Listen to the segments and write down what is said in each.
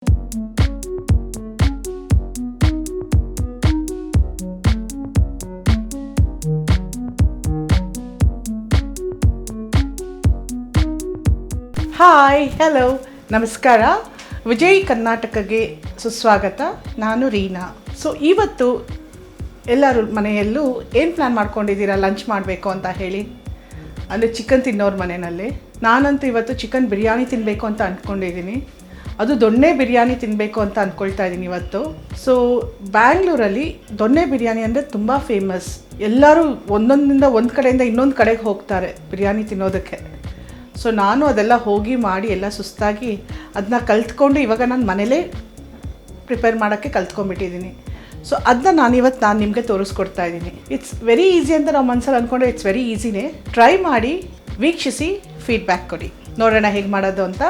Hi, hello, ನಮಸ್ಕಾರ. ವಿಜಯ್ ಕರ್ನಾಟಕಗೆ ಸುಸ್ವಾಗತ. ನಾನು ರೀನಾ. ಸೊ ಇವತ್ತು ಎಲ್ಲರೂ ಮನೆಯಲ್ಲೂ ಏನು ಪ್ಲ್ಯಾನ್ ಮಾಡ್ಕೊಂಡಿದ್ದೀರಾ ಲಂಚ್ ಮಾಡಬೇಕು ಅಂತ ಹೇಳಿ? ಅಂದರೆ ಚಿಕನ್ ತಿನ್ನೋರ ಮನೆಯಲ್ಲಿ. ನಾನಂತೂ ಇವತ್ತು ಚಿಕನ್ ಬಿರಿಯಾನಿ ತಿನ್ನಬೇಕು ಅಂತ ಅಂದ್ಕೊಂಡಿದ್ದೀನಿ. ಅದು ದೊಣ್ಣೆ ಬಿರಿಯಾನಿ ತಿನ್ನಬೇಕು ಅಂತ ಅಂದ್ಕೊಳ್ತಾ ಇದ್ದೀನಿ ಇವತ್ತು. ಸೊ ಬ್ಯಾಂಗ್ಳೂರಲ್ಲಿ ದೊಣ್ಣೆ ಬಿರಿಯಾನಿ ಅಂದರೆ ತುಂಬ ಫೇಮಸ್. ಎಲ್ಲರೂ ಒಂದು ಕಡೆಯಿಂದ ಇನ್ನೊಂದು ಕಡೆಗೆ ಹೋಗ್ತಾರೆ ಬಿರಿಯಾನಿ ತಿನ್ನೋದಕ್ಕೆ. ಸೊ ನಾನು ಅದೆಲ್ಲ ಹೋಗಿ ಮಾಡಿ ಎಲ್ಲ ಸುಸ್ತಾಗಿ ಅದನ್ನ ಕಲ್ತ್ಕೊಂಡು ಇವಾಗ ನಾನು ಮನೇಲೇ ಪ್ರಿಪೇರ್ ಮಾಡೋಕ್ಕೆ ಕಲ್ತ್ಕೊಂಡ್ಬಿಟ್ಟಿದ್ದೀನಿ. ಸೊ ಅದನ್ನ ನಾನು ನಿಮಗೆ ತೋರಿಸ್ಕೊಡ್ತಾ ಇದ್ದೀನಿ. ಇಟ್ಸ್ ವೆರಿ ಈಸಿ ಅಂತ ನಾವು ಮನಸ್ಸಲ್ಲಿ ಅಂದ್ಕೊಂಡ್ರೆ ಇಟ್ಸ್ ವೆರಿ ಈಸಿನೇ. ಟ್ರೈ ಮಾಡಿ, ವೀಕ್ಷಿಸಿ, ಫೀಡ್ಬ್ಯಾಕ್ ಕೊಡಿ. ನೋಡೋಣ ಹೇಗೆ ಮಾಡೋದು ಅಂತ.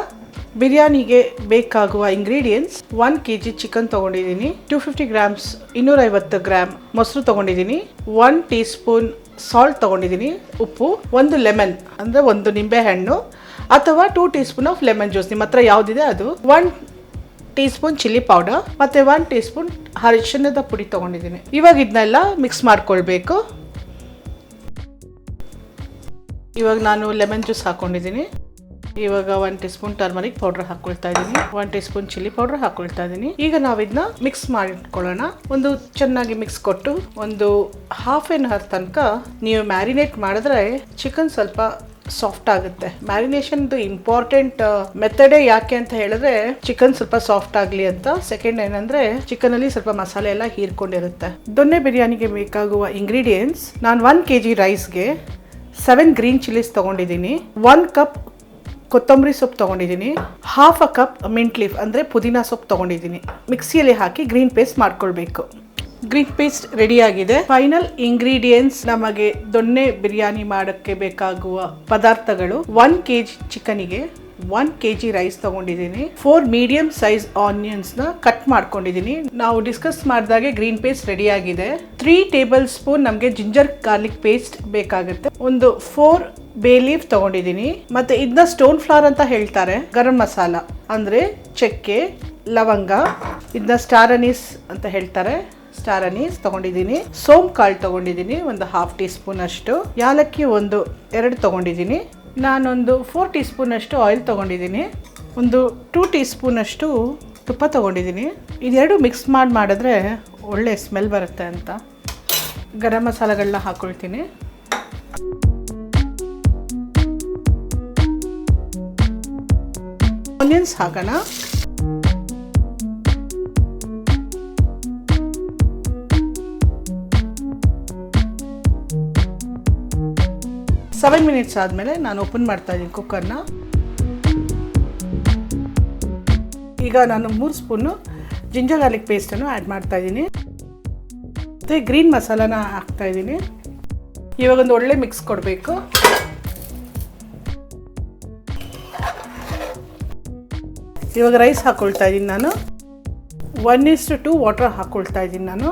ಬಿರಿಯಾನಿಗೆ ಬೇಕಾಗುವ ಇಂಗ್ರೀಡಿಯೆಂಟ್ಸ್: 1 kg ಚಿಕನ್ ತೊಗೊಂಡಿದ್ದೀನಿ, 250 ಗ್ರಾಮ್ಸ್ 250 ಗ್ರಾಮ್ ಮೊಸರು ತೊಗೊಂಡಿದ್ದೀನಿ, 1 ಟೀ ಸ್ಪೂನ್ ಸಾಲ್ಟ್ ತೊಗೊಂಡಿದ್ದೀನಿ, ಉಪ್ಪು, 1 ಲೆಮನ್ ಅಂದರೆ 1 ನಿಂಬೆಹಣ್ಣು ಅಥವಾ 2 tea spoon of lemon juice, ನಿಮ್ಮ ಹತ್ರ ಯಾವುದಿದೆ ಅದು, 1 ಟೀ ಸ್ಪೂನ್ ಚಿಲ್ಲಿ ಪೌಡರ್ ಮತ್ತು 1 ಟೀ ಸ್ಪೂನ್ ಅರಿಶಿಣದ ಪುಡಿ ತೊಗೊಂಡಿದ್ದೀನಿ. ಇವಾಗ ಇದನ್ನೆಲ್ಲ ಮಿಕ್ಸ್ ಮಾಡ್ಕೊಳ್ಬೇಕು. ಇವಾಗ ನಾನು ಲೆಮನ್ ಜ್ಯೂಸ್ ಹಾಕ್ಕೊಂಡಿದ್ದೀನಿ. ಇವಾಗ 1 ಟೀ ಸ್ಪೂನ್ ಟರ್ಮರಿಕ್ ಪೌಡರ್ ಹಾಕ್ಕೊಳ್ತಾ ಇದ್ದೀನಿ, 1 ಟೀ ಸ್ಪೂನ್ ಚಿಲ್ಲಿ ಪೌಡರ್ ಹಾಕ್ಕೊಳ್ತಾ ಇದ್ದೀನಿ. ಈಗ ನಾವು ಇದನ್ನ ಮಿಕ್ಸ್ ಮಾಡಿಟ್ಕೊಳ್ಳೋಣ. ಒಂದು ಚೆನ್ನಾಗಿ ಮಿಕ್ಸ್ ಕೊಟ್ಟು ಒಂದು ಹಾಫ್ ಆನ್ ಅವರ್ ತನಕ ನೀವು ಮ್ಯಾರಿನೇಟ್ ಮಾಡಿದ್ರೆ ಚಿಕನ್ ಸ್ವಲ್ಪ ಸಾಫ್ಟ್ ಆಗುತ್ತೆ. ಮ್ಯಾರಿನೇಷನ್ದು ಇಂಪಾರ್ಟೆಂಟ್ ಮೆಥಡೇ ಯಾಕೆ ಅಂತ ಹೇಳಿದ್ರೆ ಚಿಕನ್ ಸ್ವಲ್ಪ ಸಾಫ್ಟ್ ಆಗಲಿ ಅಂತ. ಸೆಕೆಂಡ್ ಏನಂದ್ರೆ ಚಿಕನ್ ಅಲ್ಲಿ ಸ್ವಲ್ಪ ಮಸಾಲೆ ಎಲ್ಲ ಹೀರ್ಕೊಂಡಿರುತ್ತೆ. ದೊಣ್ಣೆ ಬಿರಿಯಾನಿಗೆ ಬೇಕಾಗುವ ಇಂಗ್ರೀಡಿಯೆಂಟ್ಸ್: ನಾನು 1 kg ರೈಸ್ಗೆ 7 ಗ್ರೀನ್ ಚಿಲ್ಲೀಸ್ ತೊಗೊಂಡಿದ್ದೀನಿ, 1 ಕಪ್ ಕೊತ್ತಂಬರಿ ಸೊಪ್ಪು ತೊಗೊಂಡಿದ್ದೀನಿ, half a cup mint leaf ಅಂದರೆ ಪುದೀನ ಸೊಪ್ಪು ತೊಗೊಂಡಿದ್ದೀನಿ. ಮಿಕ್ಸಿಯಲ್ಲಿ ಹಾಕಿ ಗ್ರೀನ್ ಪೇಸ್ಟ್ ಮಾಡ್ಕೊಳ್ಬೇಕು. ಗ್ರೀನ್ ಪೇಸ್ಟ್ ರೆಡಿಯಾಗಿದೆ. ಫೈನಲ್ ಇಂಗ್ರೀಡಿಯೆಂಟ್ಸ್: ನಮಗೆ ದೊಣ್ಣೆ ಬಿರಿಯಾನಿ ಮಾಡೋಕ್ಕೆ ಬೇಕಾಗುವ ಪದಾರ್ಥಗಳು: 1 kg ಚಿಕನಿಗೆ 1 kg ರೈಸ್ ತೊಗೊಂಡಿದ್ದೀನಿ, 4 ಮೀಡಿಯಂ ಸೈಜ್ ಆನಿಯನ್ಸ್ನ ಕಟ್ ಮಾಡ್ಕೊಂಡಿದ್ದೀನಿ. ನಾವು ಡಿಸ್ಕಸ್ ಮಾಡಿದಾಗೆ ಗ್ರೀನ್ ಪೇಸ್ಟ್ ರೆಡಿಯಾಗಿದೆ. 3 ಟೇಬಲ್ ಸ್ಪೂನ್ ನಮಗೆ ಜಿಂಜರ್ ಗಾರ್ಲಿಕ್ ಪೇಸ್ಟ್ ಬೇಕಾಗುತ್ತೆ. ಒಂದು 4 ಬೇ ಲೀಫ್ ತೊಗೊಂಡಿದ್ದೀನಿ. ಮತ್ತು ಇದನ್ನ ಸ್ಟೋನ್ ಫ್ಲವರ್ ಅಂತ ಹೇಳ್ತಾರೆ. ಗರಂ ಮಸಾಲ ಅಂದರೆ ಚಕ್ಕೆ, ಲವಂಗ, ಇದನ್ನ ಸ್ಟಾರ್ ಅನೀಸ್ ಅಂತ ಹೇಳ್ತಾರೆ. ಸ್ಟಾರ್ ಅನೀಸ್ ತೊಗೊಂಡಿದ್ದೀನಿ. ಸೋಂಪು ಕಾಳು ತೊಗೊಂಡಿದ್ದೀನಿ, ಒಂದು 1/2 ಟೀ ಸ್ಪೂನ್ ಅಷ್ಟು. ಯಾಲಕ್ಕಿ 2 ತೊಗೊಂಡಿದ್ದೀನಿ. ನಾನೊಂದು 4 ಟೀ ಸ್ಪೂನ್ ಅಷ್ಟು ಆಯಿಲ್ ತೊಗೊಂಡಿದ್ದೀನಿ. ಒಂದು 2 ಟೀ ಸ್ಪೂನ್ ಅಷ್ಟು ತುಪ್ಪ ತೊಗೊಂಡಿದ್ದೀನಿ. ಇದೆರಡು ಮಿಕ್ಸ್ ಮಾಡಿದ್ರೆ ಒಳ್ಳೆ ಸ್ಮೆಲ್ ಬರುತ್ತೆ ಅಂತ. ಗರಂ ಮಸಾಲೆಗಳನ್ನ ಹಾಕ್ಕೊಳ್ತೀನಿ. ಆನಿಯನ್ಸ್ ಹಾಕೋಣ. ಸೆವೆನ್ ಮಿನಿಟ್ಸ್ ಆದಮೇಲೆ ನಾನು ಓಪನ್ ಮಾಡ್ತಾ ಇದ್ದೀನಿ ಕುಕ್ಕರ್ನ. ಈಗ ನಾನು 3 ಸ್ಪೂನು ಜಿಂಜರ್ ಗಾರ್ಲಿಕ್ ಪೇಸ್ಟನ್ನು ಆ್ಯಡ್ ಮಾಡ್ತಾ ಇದ್ದೀನಿ. ಮತ್ತು ಗ್ರೀನ್ ಮಸಾಲಾನ ಹಾಕ್ತಾ ಇದ್ದೀನಿ. ಇವಾಗ ಒಂದು ಒಳ್ಳೆ ಮಿಕ್ಸ್ ಕೊಡಬೇಕು. ಇವಾಗ ರೈಸ್ ಹಾಕ್ಕೊಳ್ತಾ ಇದ್ದೀನಿ ನಾನು. 1:2 ವಾಟರ್ ಹಾಕ್ಕೊಳ್ತಾ ಇದ್ದೀನಿ ನಾನು.